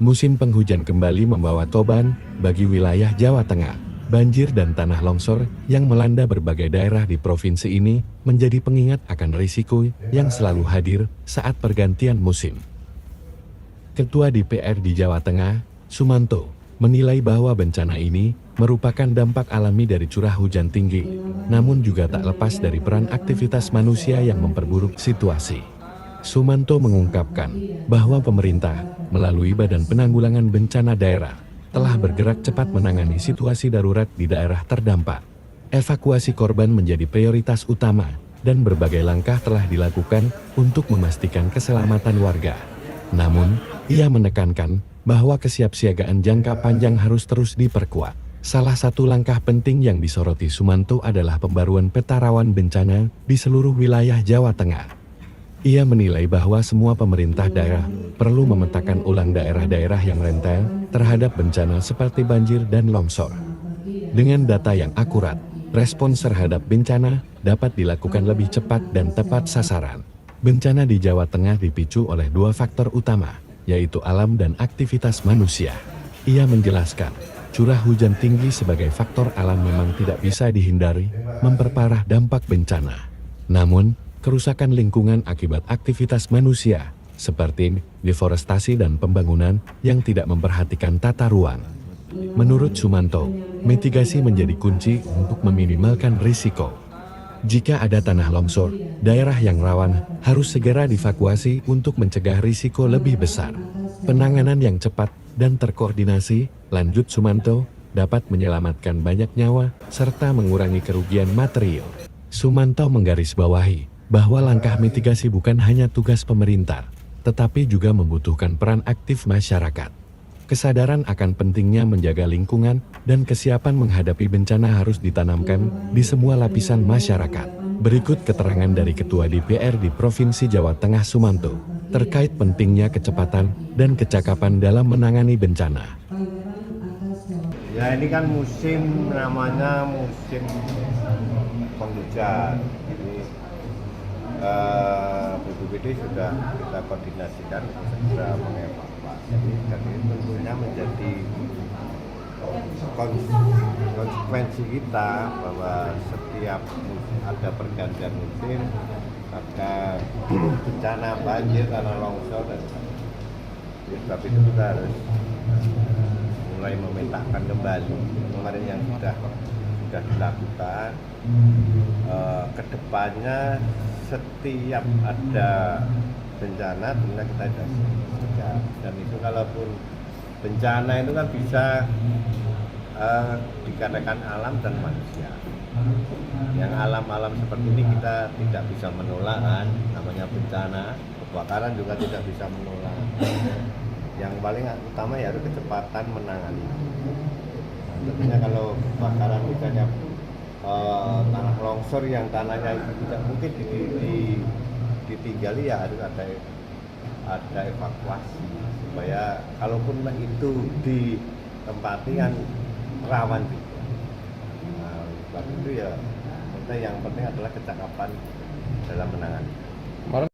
Musim penghujan kembali membawa toban bagi wilayah Jawa Tengah. Banjir dan tanah longsor yang melanda berbagai daerah di provinsi ini menjadi pengingat akan risiko yang selalu hadir saat pergantian musim. Ketua DPR di Jawa Tengah, Sumanto, menilai bahwa bencana ini merupakan dampak alami dari curah hujan tinggi, namun juga tak lepas dari peran aktivitas manusia yang memperburuk situasi. Sumanto mengungkapkan bahwa pemerintah melalui Badan Penanggulangan Bencana Daerah telah bergerak cepat menangani situasi darurat di daerah terdampak. Evakuasi korban menjadi prioritas utama dan berbagai langkah telah dilakukan untuk memastikan keselamatan warga. Namun, ia menekankan bahwa kesiapsiagaan jangka panjang harus terus diperkuat. Salah satu langkah penting yang disoroti Sumanto adalah pembaruan peta rawan bencana di seluruh wilayah Jawa Tengah. Ia menilai bahwa semua pemerintah daerah perlu memetakan ulang daerah-daerah yang rentan terhadap bencana seperti banjir dan longsor. Dengan data yang akurat, respons terhadap bencana dapat dilakukan lebih cepat dan tepat sasaran. Bencana di Jawa Tengah dipicu oleh dua faktor utama, yaitu alam dan aktivitas manusia. Ia menjelaskan, curah hujan tinggi sebagai faktor alam memang tidak bisa dihindari, memperparah dampak bencana. Namun, kerusakan lingkungan akibat aktivitas manusia, seperti deforestasi dan pembangunan yang tidak memperhatikan tata ruang. Menurut Sumanto, mitigasi menjadi kunci untuk meminimalkan risiko. Jika ada tanah longsor, daerah yang rawan harus segera dievakuasi untuk mencegah risiko lebih besar. Penanganan yang cepat dan terkoordinasi, lanjut Sumanto, dapat menyelamatkan banyak nyawa serta mengurangi kerugian material. Sumanto menggarisbawahi bahwa langkah mitigasi bukan hanya tugas pemerintah, tetapi juga membutuhkan peran aktif masyarakat. Kesadaran akan pentingnya menjaga lingkungan dan kesiapan menghadapi bencana harus ditanamkan di semua lapisan masyarakat. Berikut keterangan dari Ketua DPR di Provinsi Jawa Tengah Sumanto, terkait pentingnya kecepatan dan kecakapan dalam menangani bencana. Ya, ini kan musim, namanya musim penghujan. BPBD sudah kita koordinasikan segera mengevakuasi, dan ini tentunya menjadi konsekuensi kita bahwa setiap ada pergantian musim, ada bencana banjir, tanah longsor, dan sebab itu kita harus mulai memetakan kembali kemarin yang sudah dilakukan. Kedepannya setiap ada bencana tentunya kita sudah siap, dan itu kalaupun bencana itu kan bisa dikatakan alam dan manusia. Yang alam-alam seperti ini kita tidak bisa menolak, kan? Namanya bencana, kebakaran juga tidak bisa menolak. Yang paling utama ya harus kecepatan menangani. Nah, tentunya kalau kebakaran misalnya tanah longsor yang tanahnya itu tidak mungkin ditinggali, ya harus ada evakuasi supaya kalaupun itu ditempati kan rawan juga. Nah, sebab itu ya yang penting adalah kecakapan dalam menangani.